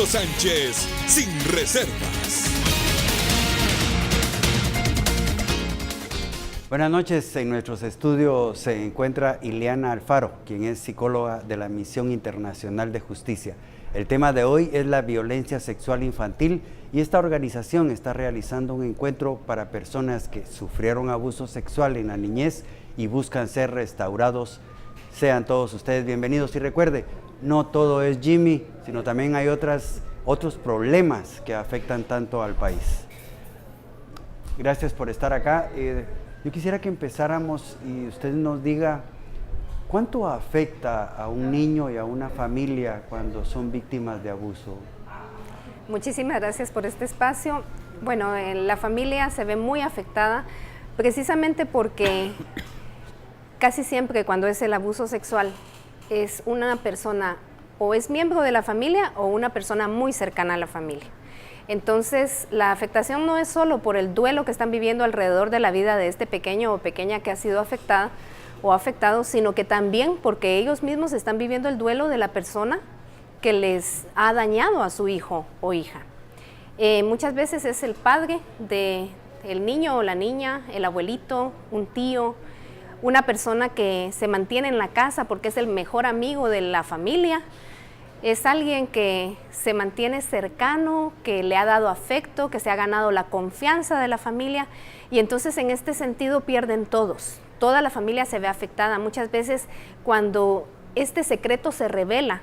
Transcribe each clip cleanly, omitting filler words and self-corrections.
Hugo Sánchez, sin reservas. Buenas noches, en nuestros estudios se encuentra Ileana Alfaro, quien es psicóloga de la Misión Internacional de Justicia. El tema de hoy es la violencia sexual infantil y esta organización está realizando un encuentro para personas que sufrieron abuso sexual en la niñez y buscan ser restaurados. Sean todos ustedes bienvenidos y recuerde, no todo es Jimmy, sino también hay otros problemas que afectan tanto al país. Gracias por estar acá. Yo quisiera que empezáramos y usted nos diga cuánto afecta a un niño y a una familia cuando son víctimas de abuso. Muchísimas gracias por este espacio. Bueno, la familia se ve muy afectada precisamente porque casi siempre cuando es el abuso sexual es una persona o es miembro de la familia o una persona muy cercana a la familia. Entonces, la afectación no es solo por el duelo que están viviendo alrededor de la vida de este pequeño o pequeña que ha sido afectada o afectado, sino que también porque ellos mismos están viviendo el duelo de la persona que les ha dañado a su hijo o hija. Muchas veces es el padre del niño o la niña, el abuelito, un tío, una persona que se mantiene en la casa porque es el mejor amigo de la familia. Es alguien que se mantiene cercano, que le ha dado afecto, que se ha ganado la confianza de la familia y entonces en este sentido pierden todos. Toda la familia se ve afectada. Muchas veces cuando este secreto se revela,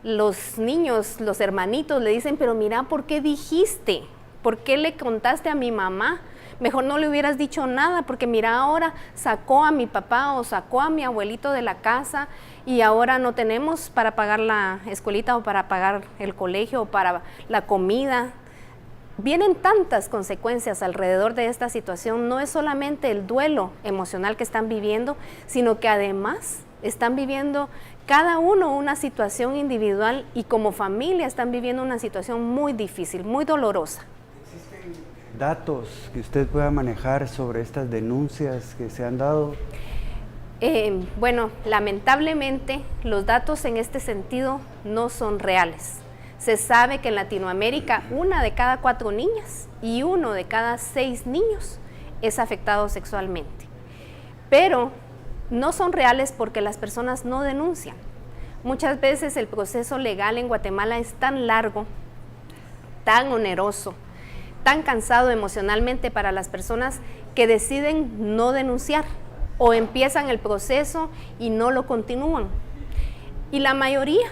los niños, los hermanitos le dicen, pero mira, ¿por qué dijiste? ¿Por qué le contaste a mi mamá? Mejor no le hubieras dicho nada, porque mira, ahora sacó a mi papá o sacó a mi abuelito de la casa y ahora no tenemos para pagar la escuelita o para pagar el colegio o para la comida. Vienen tantas consecuencias alrededor de esta situación. No es solamente el duelo emocional que están viviendo, sino que además están viviendo cada uno una situación individual y como familia están viviendo una situación muy difícil, muy dolorosa. ¿Datos que usted pueda manejar sobre estas denuncias que se han dado? Bueno, lamentablemente los datos en este sentido no son reales. Se sabe que en Latinoamérica 1 de cada 4 niñas y 1 de cada 6 niños es afectado sexualmente. Pero no son reales porque las personas no denuncian. Muchas veces el proceso legal en Guatemala es tan largo, tan oneroso, tan cansado emocionalmente para las personas que deciden no denunciar o empiezan el proceso y no lo continúan. Y la mayoría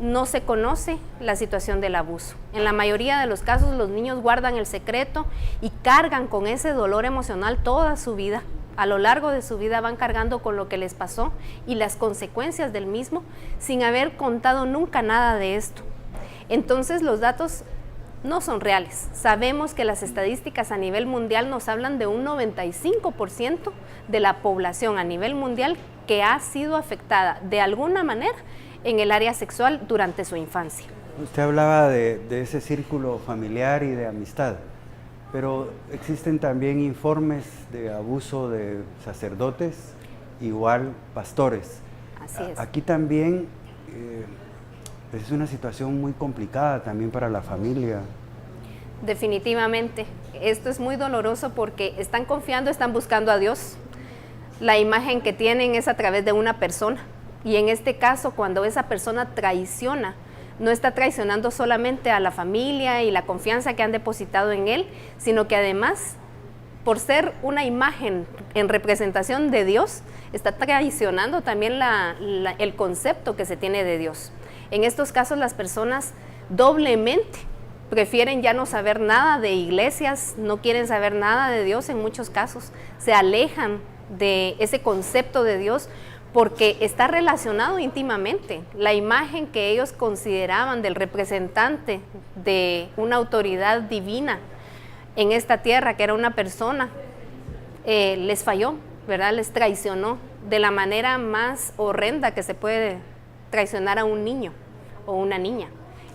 no se conoce la situación del abuso. En la mayoría de los casos los niños guardan el secreto y cargan con ese dolor emocional toda su vida. A lo largo de su vida van cargando con lo que les pasó y las consecuencias del mismo sin haber contado nunca nada de esto. Entonces los datos no son reales. Sabemos que las estadísticas a nivel mundial nos hablan de un 95% de la población a nivel mundial que ha sido afectada de alguna manera en el área sexual durante su infancia. Usted hablaba de ese círculo familiar y de amistad, pero existen también informes de abuso de sacerdotes, igual pastores. Así es. Aquí también es una situación muy complicada también para la familia. Definitivamente, esto es muy doloroso porque están confiando, están buscando a Dios. La imagen que tienen es a través de una persona y en este caso cuando esa persona traiciona, no está traicionando solamente a la familia y la confianza que han depositado en él, sino que además, por ser una imagen en representación de Dios, está traicionando también el concepto que se tiene de Dios. En estos casos las personas doblemente prefieren ya no saber nada de iglesias, no quieren saber nada de Dios en muchos casos, se alejan de ese concepto de Dios porque está relacionado íntimamente. La imagen que ellos consideraban del representante de una autoridad divina en esta tierra, que era una persona, les falló, ¿verdad? Les traicionó de la manera más horrenda que se puede traicionar a un niño o una niña.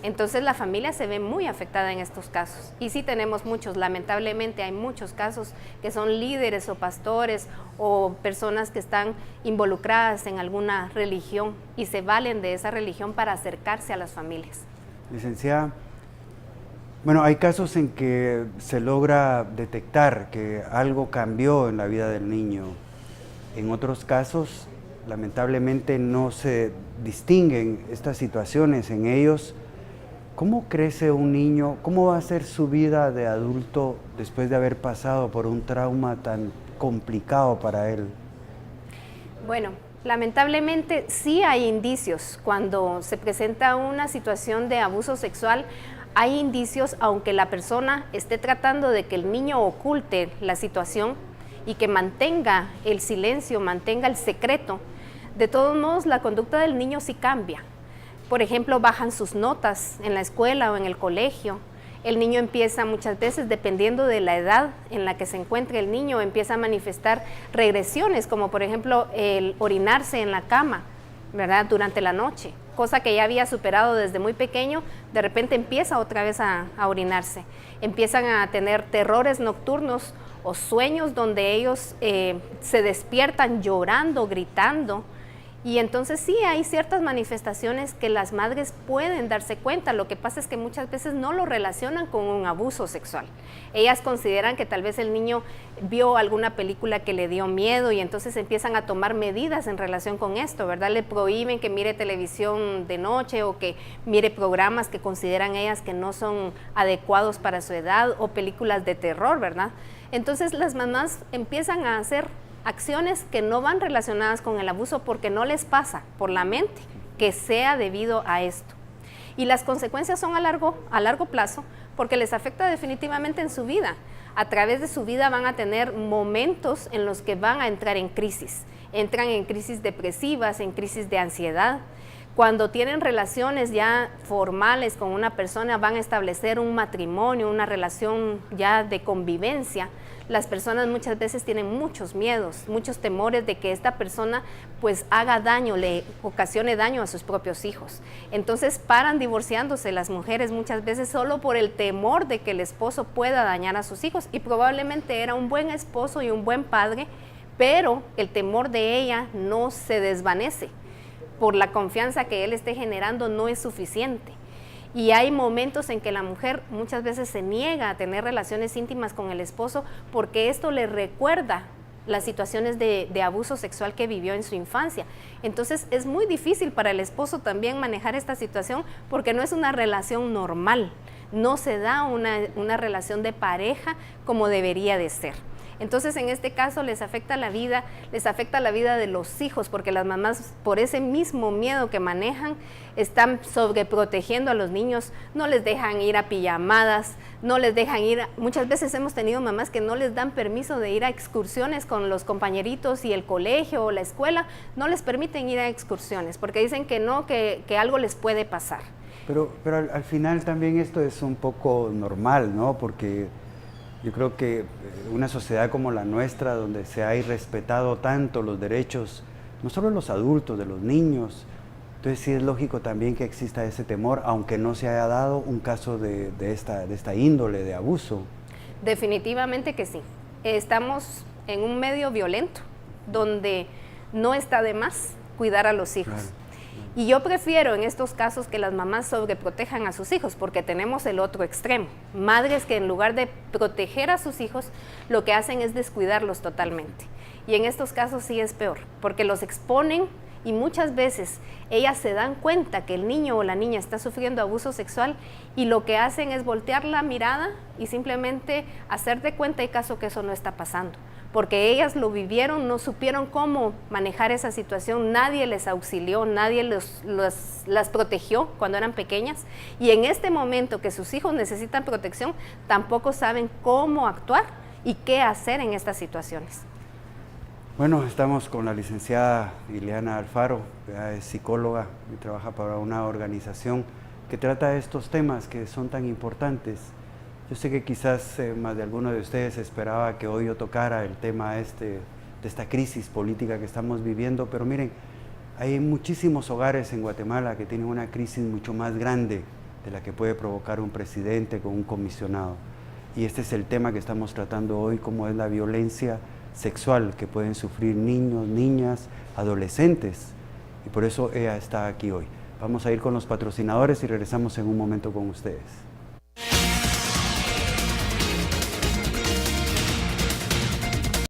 Entonces la familia se ve muy afectada en estos casos. Y sí tenemos muchos, lamentablemente hay muchos casos que son líderes o pastores o personas que están involucradas en alguna religión y se valen de esa religión para acercarse a las familias. Licenciada, bueno, hay casos en que se logra detectar que algo cambió en la vida del niño. En otros casos, lamentablemente, no se distinguen estas situaciones en ellos. ¿Cómo crece un niño? ¿Cómo va a ser su vida de adulto después de haber pasado por un trauma tan complicado para él? Bueno, lamentablemente sí hay indicios. Cuando se presenta una situación de abuso sexual, hay indicios, aunque la persona esté tratando de que el niño oculte la situación y que mantenga el silencio, mantenga el secreto. De todos modos, la conducta del niño sí cambia. Por ejemplo, bajan sus notas en la escuela o en el colegio. El niño empieza muchas veces, dependiendo de la edad en la que se encuentre el niño, empieza a manifestar regresiones, como por ejemplo el orinarse en la cama, ¿verdad?, durante la noche, cosa que ya había superado desde muy pequeño. De repente empieza otra vez a orinarse. Empiezan a tener terrores nocturnos o sueños donde ellos se despiertan llorando, gritando. Y entonces sí hay ciertas manifestaciones que las madres pueden darse cuenta. Lo que pasa es que muchas veces no lo relacionan con un abuso sexual. Ellas consideran que tal vez el niño vio alguna película que le dio miedo y entonces empiezan a tomar medidas en relación con esto, ¿verdad? Le prohíben que mire televisión de noche o que mire programas que consideran ellas que no son adecuados para su edad, o películas de terror, ¿verdad? Entonces las mamás empiezan a hacer acciones que no van relacionadas con el abuso porque no les pasa por la mente que sea debido a esto. Y las consecuencias son a largo plazo, porque les afecta definitivamente en su vida. A través de su vida van a tener momentos en los que van a entrar en crisis. Entran en crisis depresivas, en crisis de ansiedad. Cuando tienen relaciones ya formales con una persona, van a establecer un matrimonio, una relación ya de convivencia. Las personas muchas veces tienen muchos miedos, muchos temores de que esta persona pues haga daño, le ocasione daño a sus propios hijos. Entonces paran divorciándose las mujeres muchas veces solo por el temor de que el esposo pueda dañar a sus hijos, y probablemente era un buen esposo y un buen padre, pero el temor de ella no se desvanece. Por la confianza que él esté generando no es suficiente. Y hay momentos en que la mujer muchas veces se niega a tener relaciones íntimas con el esposo porque esto le recuerda las situaciones de abuso sexual que vivió en su infancia. Entonces es muy difícil para el esposo también manejar esta situación porque no es una relación normal, no se da una relación de pareja como debería de ser. Entonces en este caso les afecta la vida de los hijos, porque las mamás, por ese mismo miedo que manejan, están sobreprotegiendo a los niños, no les dejan ir a pijamadas, no les dejan ir, muchas veces hemos tenido mamás que no les dan permiso de ir a excursiones con los compañeritos, y el colegio o la escuela no les permiten ir a excursiones porque dicen que no, que algo les puede pasar. Pero al final también esto es un poco normal, ¿no? Porque yo creo que una sociedad como la nuestra, donde se ha irrespetado tanto los derechos, no solo de los adultos, de los niños, entonces sí es lógico también que exista ese temor, aunque no se haya dado un caso de esta índole de abuso. Definitivamente que sí. Estamos en un medio violento, donde no está de más cuidar a los hijos. Claro. Y yo prefiero en estos casos que las mamás sobreprotejan a sus hijos, porque tenemos el otro extremo. Madres que en lugar de proteger a sus hijos, lo que hacen es descuidarlos totalmente. Y en estos casos sí es peor, porque los exponen y muchas veces ellas se dan cuenta que el niño o la niña está sufriendo abuso sexual y lo que hacen es voltear la mirada y simplemente hacer de cuenta y caso que eso no está pasando. Porque ellas lo vivieron, no supieron cómo manejar esa situación, nadie les auxilió, nadie las protegió cuando eran pequeñas, y en este momento que sus hijos necesitan protección, tampoco saben cómo actuar y qué hacer en estas situaciones. Bueno, estamos con la licenciada Ileana Alfaro, es psicóloga y trabaja para una organización que trata estos temas que son tan importantes. Yo sé que quizás más de alguno de ustedes esperaba que hoy yo tocara el tema de esta crisis política que estamos viviendo, pero miren, hay muchísimos hogares en Guatemala que tienen una crisis mucho más grande de la que puede provocar un presidente con un comisionado. Y este es el tema que estamos tratando hoy, como es la violencia sexual que pueden sufrir niños, niñas, adolescentes. Y por eso ella está aquí hoy. Vamos a ir con los patrocinadores y regresamos en un momento con ustedes.